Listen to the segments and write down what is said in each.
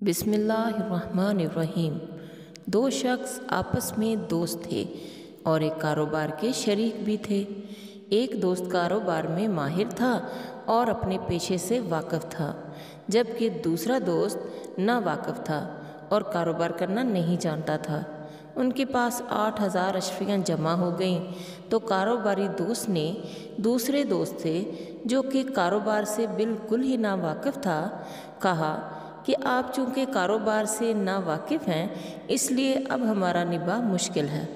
बिस्मिल्लाहिर्रहमानिर्रहीम। दो शख्स आपस में दोस्त थे और एक कारोबार के शरीक भी थे। एक दोस्त कारोबार में माहिर था और अपने पेशे से वाकिफ़ था, जबकि दूसरा दोस्त नावाकिफ़ था और कारोबार करना नहीं जानता था। उनके पास 8,000 अशरियाँ जमा हो गईं तो कारोबारी दोस्त ने दूसरे दोस्त से, जो कि कारोबार से बिल्कुल ही नावाकिफ़ था, कहा कि आप चूँकि कारोबार से नावाकिफ़ हैं, इसलिए अब हमारा निभाह मुश्किल है।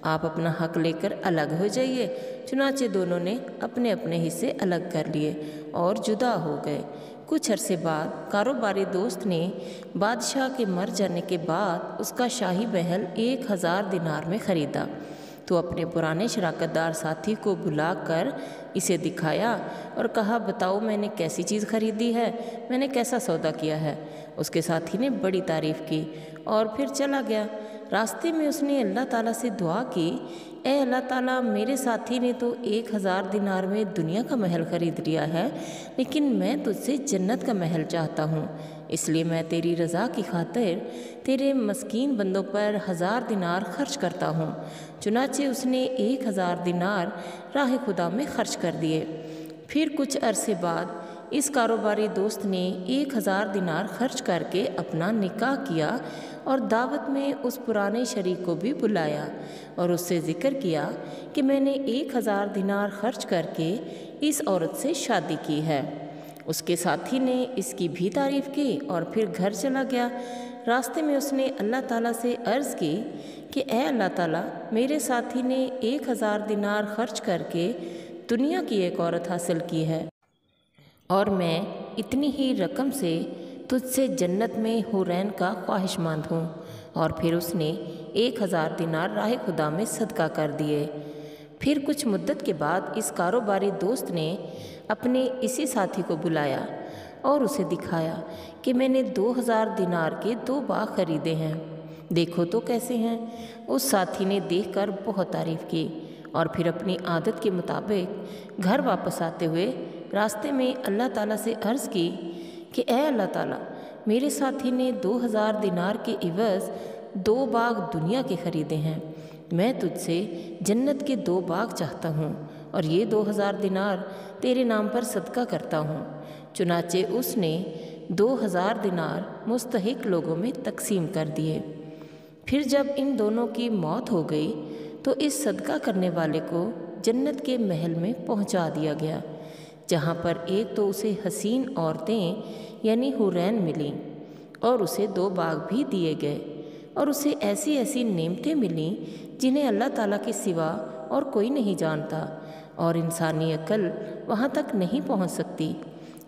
आप अपना हक़ लेकर अलग हो जाइए। चुनांचे दोनों ने अपने अपने हिस्से अलग कर लिए और जुदा हो गए। कुछ अरसे बाद कारोबारी दोस्त ने बादशाह के मर जाने के बाद उसका शाही महल 1,000 दिनार में ख़रीदा, तो अपने पुराने शराकतदार साथी को बुलाकर इसे दिखाया और कहा, बताओ मैंने कैसी चीज़ ख़रीदी है, मैंने कैसा सौदा किया है। उसके साथी ने बड़ी तारीफ़ की और फिर चला गया। रास्ते में उसने अल्लाह ताला से दुआ की, ए अल्लाह ताला, मेरे साथी ने तो 1,000 दिनार में दुनिया का महल ख़रीद लिया है, लेकिन मैं तुझसे जन्नत का महल चाहता हूँ, इसलिए मैं तेरी रज़ा की खातिर तेरे मस्कीन बंदों पर 1,000 दिनार खर्च करता हूँ। चुनाचे उसने 1,000 दिनार राह खुदा में खर्च कर दिए। फिर कुछ अरसे बाद इस कारोबारी दोस्त ने 1,000 दिनार खर्च करके अपना निकाह किया और दावत में उस पुराने शरीक को भी बुलाया और उससे ज़िक्र किया कि मैंने 1,000 दिनार खर्च करके इस औरत से शादी की है। उसके साथी ने इसकी भी तारीफ़ की और फिर घर चला गया। रास्ते में उसने अल्लाह ताला से अर्ज़ की कि ए अल्लाह ताला, मेरे साथी ने 1,000 दिनार खर्च करके दुनिया की एक औरत हासिल की है और मैं इतनी ही रकम से तुझसे जन्नत में हुरैन का ख्वाहिशमंद हूँ। और फिर उसने 1,000 दिनार राह खुदा में सदका कर दिए। फिर कुछ मुद्दत के बाद इस कारोबारी दोस्त ने अपने इसी साथी को बुलाया और उसे दिखाया कि मैंने 2,000 दिनार के 2 बाग खरीदे हैं, देखो तो कैसे हैं। उस साथी ने देखकर बहुत तारीफ़ की और फिर अपनी आदत के मुताबिक घर वापस आते हुए रास्ते में अल्लाह ताला से अर्ज़ की कि ए अल्लाह ताला, मेरे साथी ने 2,000 दिनार के इवज़ 2 बाग दुनिया के ख़रीदे हैं, मैं तुझसे जन्नत के 2 बाग चाहता हूँ और ये 2,000 दिनार तेरे नाम पर सदका करता हूँ। चुनाचे उसने 2,000 दिनार मुस्तहिक लोगों में तकसीम कर दिए। फिर जब इन दोनों की मौत हो गई तो इस सदका करने वाले को जन्नत के महल में पहुँचा दिया गया, जहाँ पर एक तो उसे हसीन औरतें यानी हुरैन मिलीं और उसे 2 बाग भी दिए गए और उसे ऐसी ऐसी नेमतें मिलीं जिन्हें अल्लाह ताला के सिवा और कोई नहीं जानता और इंसानी अक्ल वहाँ तक नहीं पहुँच सकती।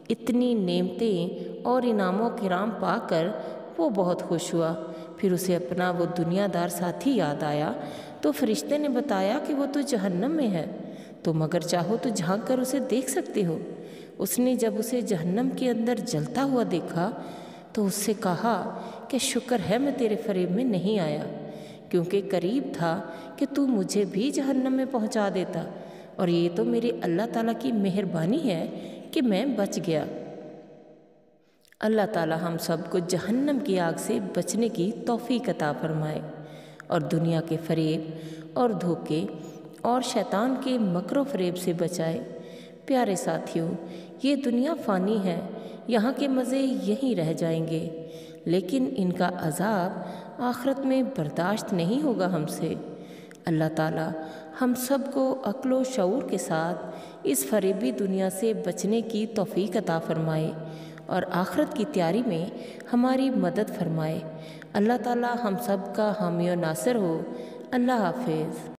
इतनी नेमतें और इनामों किराम पाकर वो बहुत खुश हुआ। फिर उसे अपना वो दुनियादार साथी याद आया तो फरिश्ते ने बताया कि वो तो जहन्नम में है, तुम अगर चाहो तो झांक कर उसे देख सकते हो। उसने जब उसे जहन्नम के अंदर जलता हुआ देखा तो उससे कहा कि शुक्र है मैं तेरे फरेब में नहीं आया, क्योंकि करीब था कि तू मुझे भी जहन्नम में पहुंचा देता, और ये तो मेरे अल्लाह ताला की मेहरबानी है कि मैं बच गया। अल्लाह ताला हम सबको जहन्नम की आग से बचने की तौफीक अता फरमाए और दुनिया के फरेब और धोखे और शैतान के मकरो फरेब से बचाए। प्यारे साथियों, ये दुनिया फ़ानी है, यहाँ के मज़े यहीं रह जाएंगे, लेकिन इनका अज़ाब आखिरत में बर्दाश्त नहीं होगा हमसे। अल्लाह ताला हम सबको अक्ल व शऊर के साथ इस फरेबी दुनिया से बचने की तौफीक अता फरमाए और आखिरत की तैयारी में हमारी मदद फरमाए। अल्लाह ताला हम सब का हामी और नासिर हो। अल्लाह हाफिज़।